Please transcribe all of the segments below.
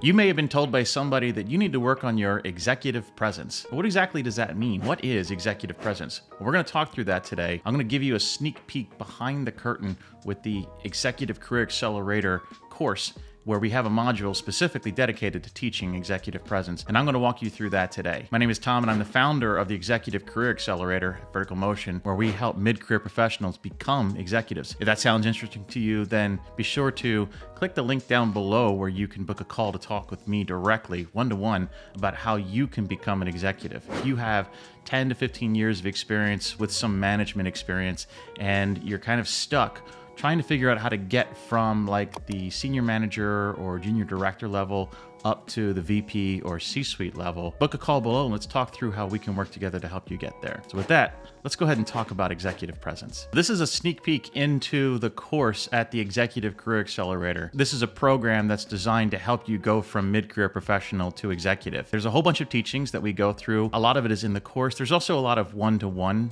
You may have been told by somebody that you need to work on your executive presence. But what exactly does that mean? What is executive presence? Well, we're going to talk through that today. I'm going to give you a sneak peek behind the curtain with the Executive Career Accelerator course, where we have a module specifically dedicated to teaching executive presence. And I'm going to walk you through that today. My name is Tom, and I'm the founder of the Executive Career Accelerator at Vertical Motion, where we help mid-career professionals become executives. If that sounds interesting to you, then be sure to click the link down below where you can book a call to talk with me directly, one-to-one, about how you can become an executive. If you have 10 to 15 years of experience with some management experience and you're kind of stuck trying to figure out how to get from like the senior manager or junior director level up to the VP or C-suite level, book a call below and let's talk through how we can work together to help you get there. So with that, let's go ahead and talk about executive presence. This is a sneak peek into the course at the Executive Career Accelerator. This is a program that's designed to help you go from mid-career professional to executive. There's a whole bunch of teachings that we go through. A lot of it is in the course. There's also a lot of one-to-one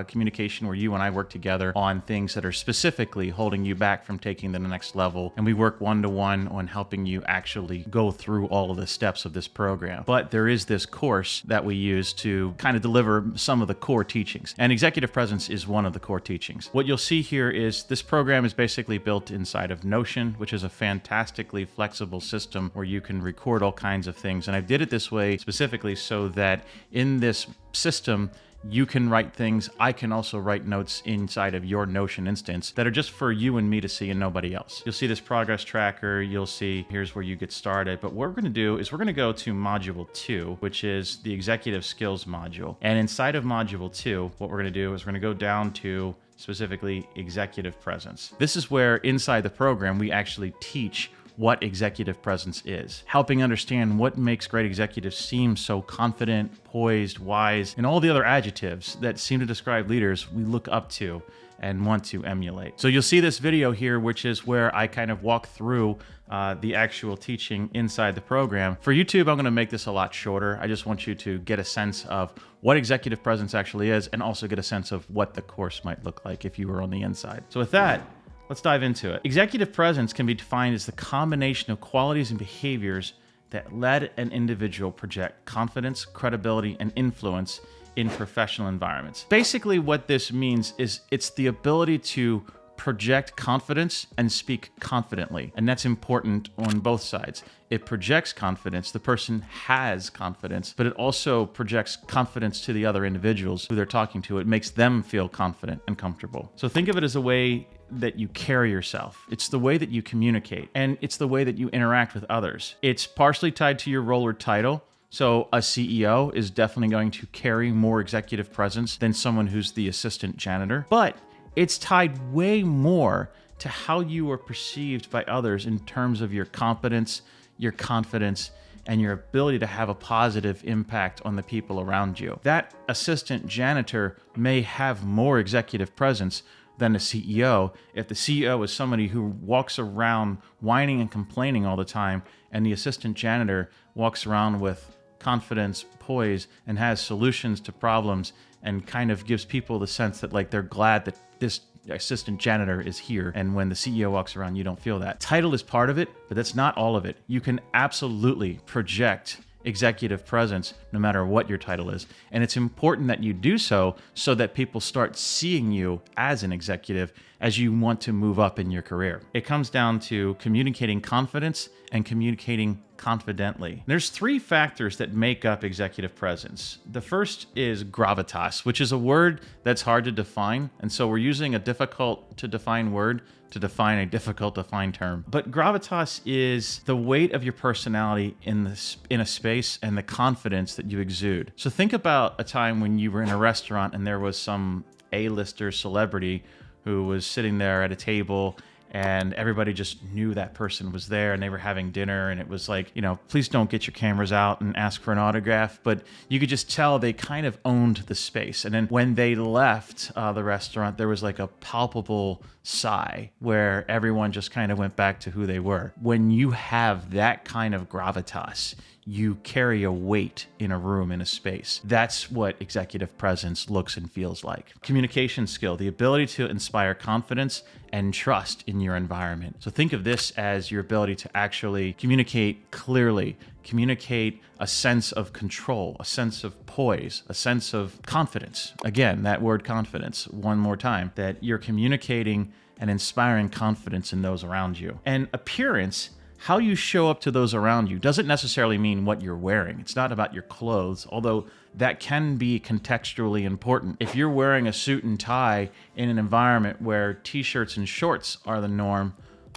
communication where you and I work together on things that are specifically holding you back from taking the next level. And we work one-to-one on helping you actually go through all of the steps of this program. But there is this course that we use to kind of deliver some of the core teachings. And executive presence is one of the core teachings. What you'll see here is this program is basically built inside of Notion, which is a fantastically flexible system where you can record all kinds of things. And I did it this way specifically so that in this system, you can write things. I can also write notes inside of your Notion instance that are just for you and me to see and nobody else. You'll see this progress tracker. You'll see here's where you get started. But what we're going to do is we're going to go to module 2, which is the executive skills module. And inside of module 2, what we're going to do is we're going to go down to specifically executive presence. This is where inside the program, we actually teach what executive presence is, helping understand what makes great executives seem so confident, poised, wise, and all the other adjectives that seem to describe leaders we look up to and want to emulate. So you'll see this video here, which is where I kind of walk through the actual teaching inside the program. For YouTube, I'm going to make this a lot shorter. I just want you to get a sense of what executive presence actually is and also get a sense of what the course might look like if you were on the inside. So with that, let's dive into it. Executive presence can be defined as the combination of qualities and behaviors that let an individual project confidence, credibility, and influence in professional environments. Basically, what this means is it's the ability to project confidence and speak confidently. And that's important on both sides. It projects confidence, the person has confidence, but it also projects confidence to the other individuals who they're talking to. It makes them feel confident and comfortable. So think of it as a way that you carry yourself. It's the way that you communicate, and it's the way that you interact with others. It's partially tied to your role or title. So a CEO is definitely going to carry more executive presence than someone who's the assistant janitor, but it's tied way more to how you are perceived by others in terms of your competence, your confidence, and your ability to have a positive impact on the people around you. That assistant janitor may have more executive presence than a CEO if the CEO is somebody who walks around whining and complaining all the time, and the assistant janitor walks around with confidence, poise, and has solutions to problems and kind of gives people the sense that like they're glad that this assistant janitor is here. And when the CEO walks around, you don't feel that. Title is part of it, but that's not all of it. You can absolutely project executive presence no matter what your title is. And it's important that you do so that people start seeing you as an executive as you want to move up in your career. It comes down to communicating confidence and communicating confidently. There's 3 factors that make up executive presence. The first is gravitas, which is a word that's hard to define. And so we're using a difficult to define word to define a difficult to define term. But gravitas is the weight of your personality in a space and the confidence that you exude. So think about a time when you were in a restaurant and there was some A-lister celebrity who was sitting there at a table and everybody just knew that person was there and they were having dinner, and it was like, you know, please don't get your cameras out and ask for an autograph, but you could just tell they kind of owned the space. And then when they left the restaurant, there was like a palpable sigh where everyone just kind of went back to who they were. When you have that kind of gravitas, you carry a weight in a room, in a space. That's what executive presence looks and feels like. Communication skill, the ability to inspire confidence and trust in your environment. So think of this as your ability to actually communicate clearly, communicate a sense of control, a sense of poise, a sense of confidence. Again, that word confidence, one more time, that you're communicating and inspiring confidence in those around you. And appearance, how you show up to those around you, doesn't necessarily mean what you're wearing. It's not about your clothes, although that can be contextually important. If you're wearing a suit and tie in an environment where t-shirts and shorts are the norm,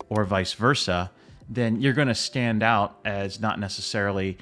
or vice versa, then you're going to stand out as not necessarily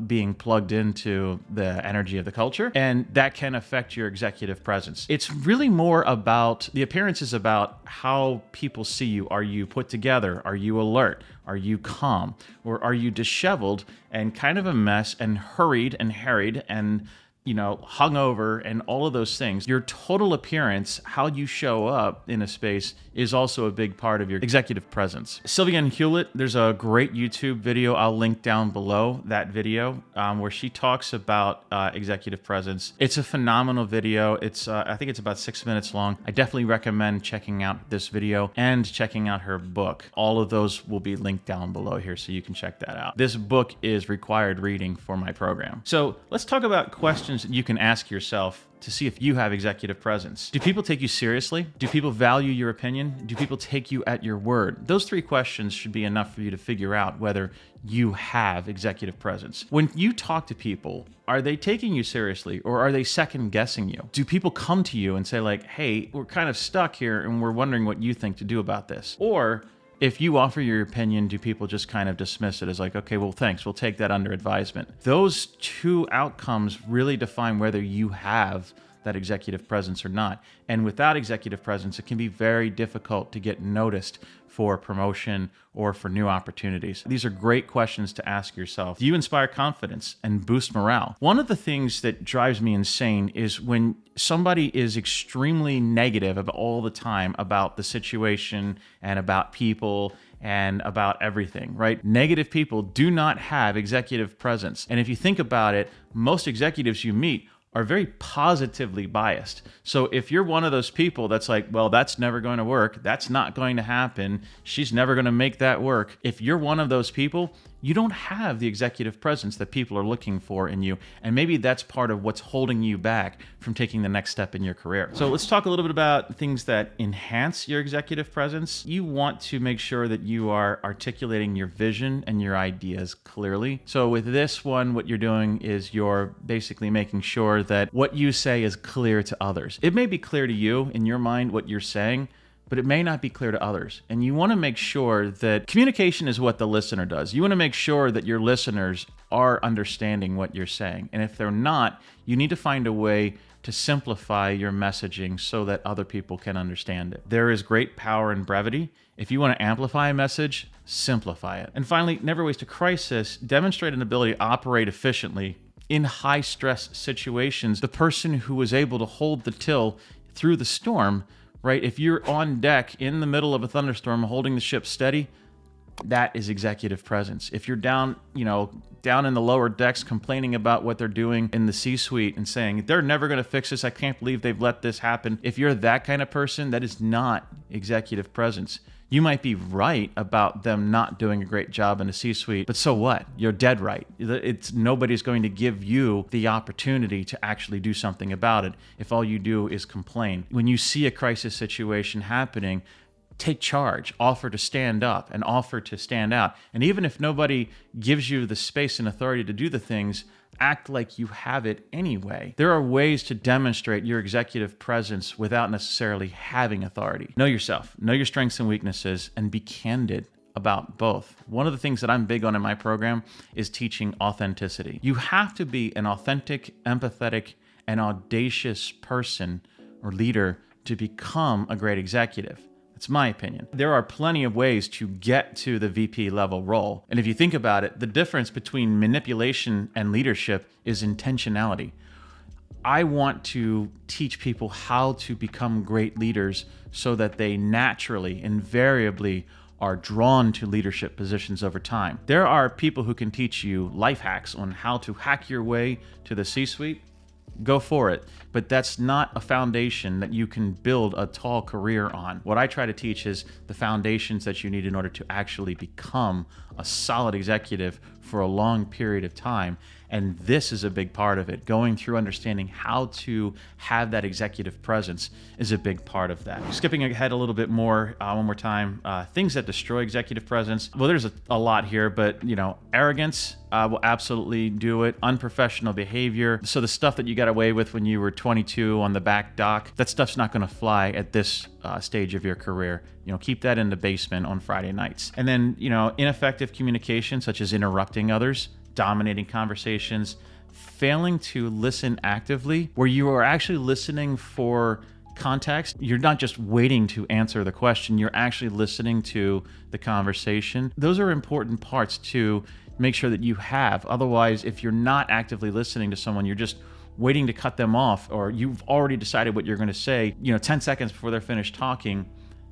being plugged into the energy of the culture, and that can affect your executive presence. It's really more about, the appearance is about how people see you. Are you put together? Are you alert? Are you calm? Or are you disheveled and kind of a mess and hurried and harried and hungover and all of those things? Your total appearance, how you show up in a space, is also a big part of your executive presence. Sylvia Hewlett, there's a great YouTube video, I'll link down below that video, where she talks about executive presence. It's a phenomenal video. It's I think it's about 6 minutes long. I definitely recommend checking out this video and checking out her book. All of those will be linked down below here, so you can check that out. This book is required reading for my program. So let's talk about questions that you can ask yourself to see if you have executive presence. Do people take you seriously? Do people value your opinion? Do people take you at your word? Those 3 questions should be enough for you to figure out whether you have executive presence. When you talk to people, are they taking you seriously, or are they second guessing you? Do people come to you and say like, hey, we're kind of stuck here and we're wondering what you think to do about this? Or if you offer your opinion, do people just kind of dismiss it as like, okay, well, thanks, we'll take that under advisement? Those 2 outcomes really define whether you have that executive presence or not. And without executive presence, it can be very difficult to get noticed for promotion or for new opportunities. These are great questions to ask yourself. Do you inspire confidence and boost morale? One of the things that drives me insane is when somebody is extremely negative all the time about the situation and about people and about everything, right? Negative people do not have executive presence. And if you think about it, most executives you meet are very positively biased. So if you're one of those people that's like, well, that's never going to work, that's not going to happen, she's never going to make that work. If you're one of those people, you don't have the executive presence that people are looking for in you. And maybe that's part of what's holding you back from taking the next step in your career. So let's talk a little bit about things that enhance your executive presence. You want to make sure that you are articulating your vision and your ideas clearly. So with this one, what you're doing is you're basically making sure that what you say is clear to others. It may be clear to you in your mind what you're saying, but it may not be clear to others. And you want to make sure that communication is what the listener does. You want to make sure that your listeners are understanding what you're saying. And if they're not, you need to find a way to simplify your messaging so that other people can understand it. There is great power in brevity. If you want to amplify a message, simplify it. And finally, never waste a crisis. Demonstrate an ability to operate efficiently in high stress situations. The person who was able to hold the till through the storm, right? If you're on deck in the middle of a thunderstorm holding the ship steady, that is executive presence. If you're down in the lower decks complaining about what they're doing in the C-suite and saying, they're never going to fix this, I can't believe they've let this happen. If you're that kind of person, that is not executive presence. You might be right about them not doing a great job in the C-suite, but so what? You're dead right. Nobody's going to give you the opportunity to actually do something about it if all you do is complain. When you see a crisis situation happening, take charge, offer to stand up and offer to stand out. And even if nobody gives you the space and authority to do the things, act like you have it anyway. There are ways to demonstrate your executive presence without necessarily having authority. Know yourself, know your strengths and weaknesses, and be candid about both. One of the things that I'm big on in my program is teaching authenticity. You have to be an authentic, empathetic, and audacious person or leader to become a great executive. It's my opinion. There are plenty of ways to get to the VP level role. And if you think about it, the difference between manipulation and leadership is intentionality. I want to teach people how to become great leaders so that they naturally, invariably are drawn to leadership positions over time. There are people who can teach you life hacks on how to hack your way to the C-suite. Go for it. But that's not a foundation that you can build a tall career on. What I try to teach is the foundations that you need in order to actually become a solid executive for a long period of time. And this is a big part of it. Going through understanding how to have that executive presence is a big part of that. Skipping ahead a little bit more, one more time, things that destroy executive presence. Well, there's a lot here, but arrogance will absolutely do it. Unprofessional behavior. So the stuff that you got away with when you were 22 on the back dock, that stuff's not going to fly at this stage of your career. Keep that in the basement on Friday nights. And then, ineffective communication, such as interrupting others, dominating conversations, failing to listen actively, where you are actually listening for context. You're not just waiting to answer the question, you're actually listening to the conversation. Those are important parts to make sure that you have. Otherwise, if you're not actively listening to someone, you're just waiting to cut them off, or you've already decided what you're going to say, 10 seconds before they're finished talking.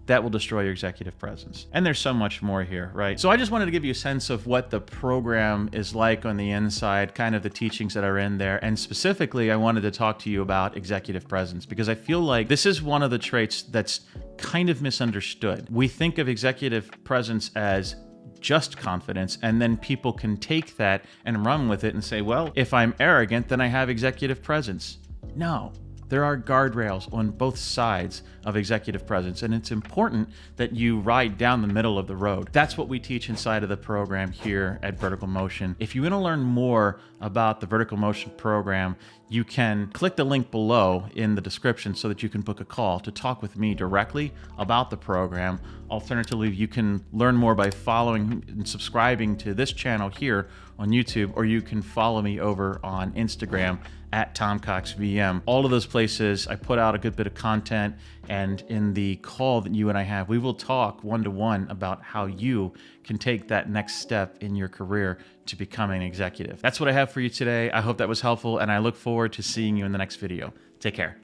That will destroy your executive presence. And there's so much more here, right? So I just wanted to give you a sense of what the program is like on the inside, kind of the teachings that are in there. And specifically, I wanted to talk to you about executive presence because I feel like this is one of the traits that's kind of misunderstood. We think of executive presence as just confidence, and then people can take that and run with it and say, well, if I'm arrogant, then I have executive presence. No. There are guardrails on both sides of executive presence, and it's important that you ride down the middle of the road. That's what we teach inside of the program here at Vertical Motion. If you want to learn more about the Vertical Motion program, you can click the link below in the description so that you can book a call to talk with me directly about the program. Alternatively, you can learn more by following and subscribing to this channel here on YouTube, or you can follow me over on Instagram at TomCoxVM. All of those places, I put out a good bit of content, and in the call that you and I have, we will talk one-to-one about how you can take that next step in your career to becoming an executive. That's what I have for you today. I hope that was helpful, and I look forward to seeing you in the next video. Take care.